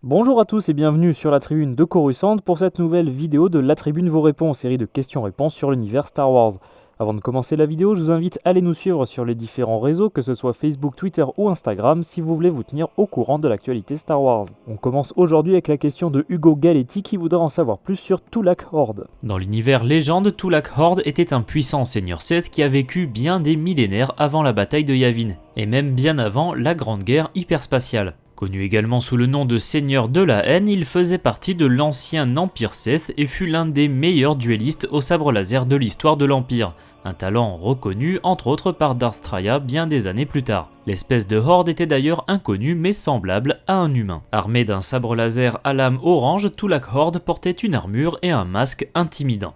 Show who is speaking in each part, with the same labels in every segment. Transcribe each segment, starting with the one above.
Speaker 1: Bonjour à tous et bienvenue sur la tribune de Coruscant pour cette nouvelle vidéo de La Tribune vous répond, série de questions-réponses sur l'univers Star Wars. Avant de commencer la vidéo, je vous invite à aller nous suivre sur les différents réseaux, que ce soit Facebook, Twitter ou Instagram, si vous voulez vous tenir au courant de l'actualité Star Wars. On commence aujourd'hui avec la question de Hugo Galetti qui voudrait en savoir plus sur Tulak Hord.
Speaker 2: Dans l'univers légende, Tulak Hord était un puissant seigneur Sith qui a vécu bien des millénaires avant la bataille de Yavin, et même bien avant la Grande Guerre hyperspatiale. Connu également sous le nom de Seigneur de la Haine, il faisait partie de l'ancien Empire Sith et fut l'un des meilleurs duellistes au sabre laser de l'histoire de l'Empire, un talent reconnu entre autres par Darth Traya bien des années plus tard. L'espèce de Horde était d'ailleurs inconnue mais semblable à un humain. Armé d'un sabre laser à lame orange, Tulak Hord portait une armure et un masque intimidant.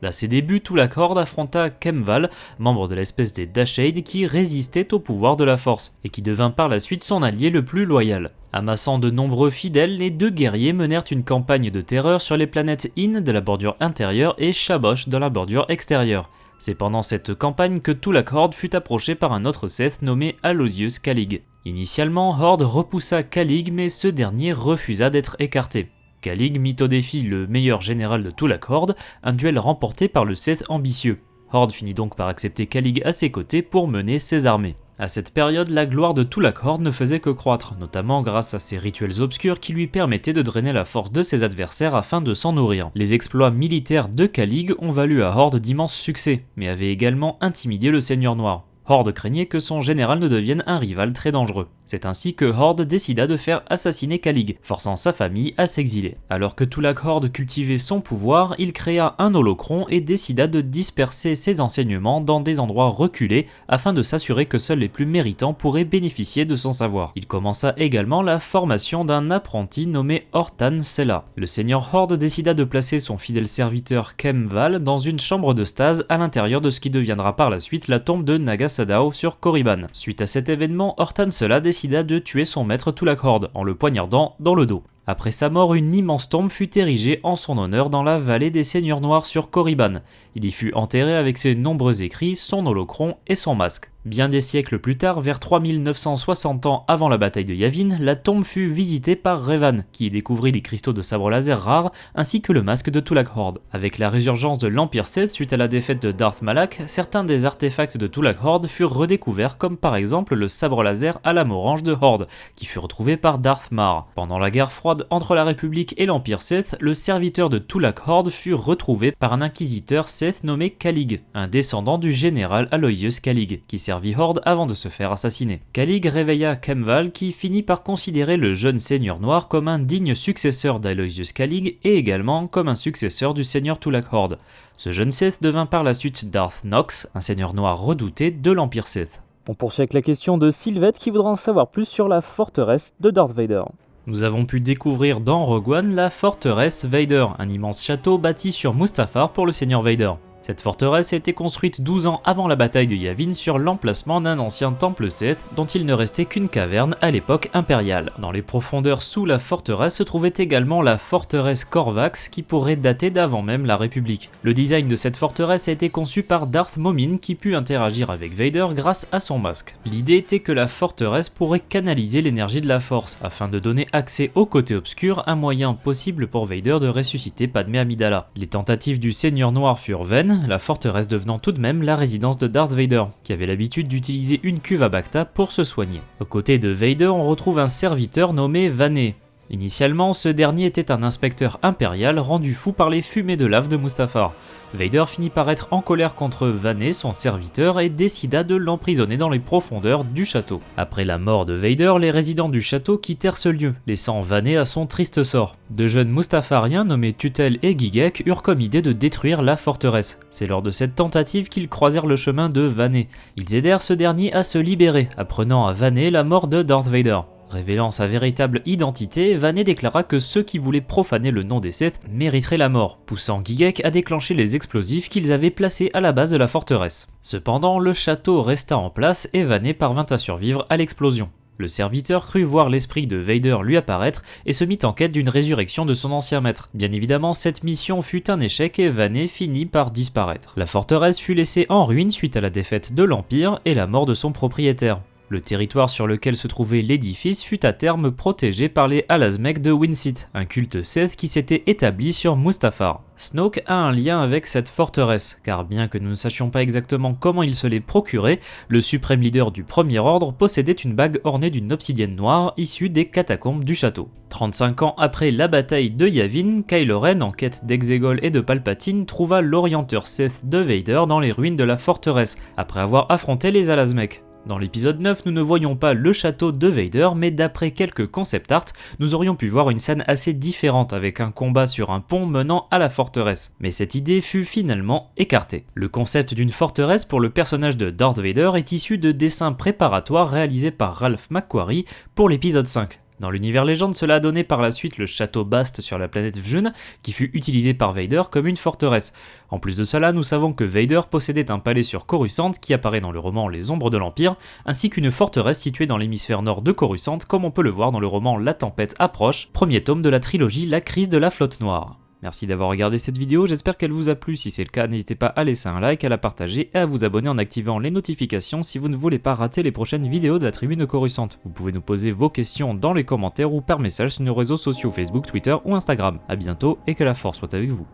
Speaker 2: À ses débuts, Tulak Hord affronta Kemval, membre de l'espèce des Dashade qui résistait au pouvoir de la Force, et qui devint par la suite son allié le plus loyal. Amassant de nombreux fidèles, les deux guerriers menèrent une campagne de terreur sur les planètes In de la bordure intérieure et Shabosh dans la bordure extérieure. C'est pendant cette campagne que Tulak Hord fut approché par un autre Sith nommé Aloysius Kalig. Initialement, Hord repoussa Kalig mais ce dernier refusa d'être écarté. Kalig mit au défi le meilleur général de Tulak Hord, un duel remporté par le Sith ambitieux. Hord finit donc par accepter Kalig à ses côtés pour mener ses armées. À cette période, la gloire de Tulak Hord ne faisait que croître, notamment grâce à ses rituels obscurs qui lui permettaient de drainer la force de ses adversaires afin de s'en nourrir. Les exploits militaires de Kalig ont valu à Hord d'immenses succès, mais avaient également intimidé le Seigneur Noir. Hord craignait que son général ne devienne un rival très dangereux. C'est ainsi que Hord décida de faire assassiner Kalig, forçant sa famille à s'exiler. Alors que Tulak Hord cultivait son pouvoir, il créa un holocron et décida de disperser ses enseignements dans des endroits reculés afin de s'assurer que seuls les plus méritants pourraient bénéficier de son savoir. Il commença également la formation d'un apprenti nommé Hortan Sella. Le seigneur Hord décida de placer son fidèle serviteur Kemval dans une chambre de stase à l'intérieur de ce qui deviendra par la suite la tombe de Naga Sadow sur Korriban. Suite à cet événement, Hortan Sella décida de tuer son maître Tulak Hord en le poignardant dans le dos. Après sa mort, une immense tombe fut érigée en son honneur dans la vallée des Seigneurs Noirs sur Korriban. Il y fut enterré avec ses nombreux écrits, son holocron et son masque. Bien des siècles plus tard, vers 3960 ans avant la bataille de Yavin, la tombe fut visitée par Revan, qui y découvrit des cristaux de sabre laser rares ainsi que le masque de Tulak Hord. Avec la résurgence de l'Empire Sith suite à la défaite de Darth Malak, certains des artefacts de Tulak Hord furent redécouverts, comme par exemple le sabre laser à lame orange de Hord, qui fut retrouvé par Darth Mar. Pendant la guerre froide entre la République et l'Empire Sith, le serviteur de Tulak Hord fut retrouvé par un inquisiteur Sith nommé Kalig, un descendant du général Aloysius Kalig, qui servit Hord avant de se faire assassiner. Kalig réveilla Kemval qui finit par considérer le jeune seigneur noir comme un digne successeur d'Aloysius Kalig et également comme un successeur du seigneur Tulak Hord. Ce jeune Sith devint par la suite Darth Nox, un seigneur noir redouté de l'Empire Sith.
Speaker 1: On poursuit avec la question de Sylvette qui voudra en savoir plus sur la forteresse de Darth Vader.
Speaker 2: Nous avons pu découvrir dans Rogue One la forteresse Vader, un immense château bâti sur Mustafar pour le seigneur Vader. Cette forteresse a été construite 12 ans avant la bataille de Yavin sur l'emplacement d'un ancien temple Sith dont il ne restait qu'une caverne à l'époque impériale. Dans les profondeurs sous la forteresse se trouvait également la forteresse Corvax qui pourrait dater d'avant même la République. Le design de cette forteresse a été conçu par Darth Momin qui put interagir avec Vader grâce à son masque. L'idée était que la forteresse pourrait canaliser l'énergie de la Force afin de donner accès au côté obscur, un moyen possible pour Vader de ressusciter Padmé Amidala. Les tentatives du Seigneur Noir furent vaines, la forteresse devenant tout de même la résidence de Darth Vader, qui avait l'habitude d'utiliser une cuve à Bacta pour se soigner. Aux côtés de Vader, on retrouve un serviteur nommé Vané. Initialement, ce dernier était un inspecteur impérial rendu fou par les fumées de lave de Mustafar. Vader finit par être en colère contre Vané, son serviteur, et décida de l'emprisonner dans les profondeurs du château. Après la mort de Vader, les résidents du château quittèrent ce lieu, laissant Vané à son triste sort. De jeunes Mustafariens nommés Tutel et Gigek eurent comme idée de détruire la forteresse. C'est lors de cette tentative qu'ils croisèrent le chemin de Vané. Ils aidèrent ce dernier à se libérer, apprenant à Vané la mort de Darth Vader. Révélant sa véritable identité, Vané déclara que ceux qui voulaient profaner le nom des Sith mériteraient la mort, poussant Gigek à déclencher les explosifs qu'ils avaient placés à la base de la forteresse. Cependant, le château resta en place et Vané parvint à survivre à l'explosion. Le serviteur crut voir l'esprit de Vader lui apparaître et se mit en quête d'une résurrection de son ancien maître. Bien évidemment, cette mission fut un échec et Vané finit par disparaître. La forteresse fut laissée en ruine suite à la défaite de l'Empire et la mort de son propriétaire. Le territoire sur lequel se trouvait l'édifice fut à terme protégé par les Alazmec de Winsit, un culte Seth qui s'était établi sur Mustafar. Snoke a un lien avec cette forteresse, car bien que nous ne sachions pas exactement comment il se l'est procuré, le suprême leader du Premier Ordre possédait une bague ornée d'une obsidienne noire issue des catacombes du château. 35 ans après la bataille de Yavin, Kylo Ren, en quête d'Exegol et de Palpatine, trouva l'orienteur Sith de Vader dans les ruines de la forteresse, après avoir affronté les Alazmec. Dans l'épisode 9, nous ne voyons pas le château de Vader, mais d'après quelques concept art, nous aurions pu voir une scène assez différente avec un combat sur un pont menant à la forteresse. Mais cette idée fut finalement écartée. Le concept d'une forteresse pour le personnage de Darth Vader est issu de dessins préparatoires réalisés par Ralph McQuarrie pour l'épisode 5. Dans l'univers légende, cela a donné par la suite le château Bast sur la planète Vjun, qui fut utilisé par Vader comme une forteresse. En plus de cela, nous savons que Vader possédait un palais sur Coruscant qui apparaît dans le roman Les Ombres de l'Empire, ainsi qu'une forteresse située dans l'hémisphère nord de Coruscant, comme on peut le voir dans le roman La Tempête approche, premier tome de la trilogie La Crise de la Flotte Noire. Merci d'avoir regardé cette vidéo, j'espère qu'elle vous a plu. Si c'est le cas, n'hésitez pas à laisser un like, à la partager et à vous abonner en activant les notifications si vous ne voulez pas rater les prochaines vidéos de la Tribune de Coruscant. Vous pouvez nous poser vos questions dans les commentaires ou par message sur nos réseaux sociaux Facebook, Twitter ou Instagram. A bientôt et que la force soit avec vous.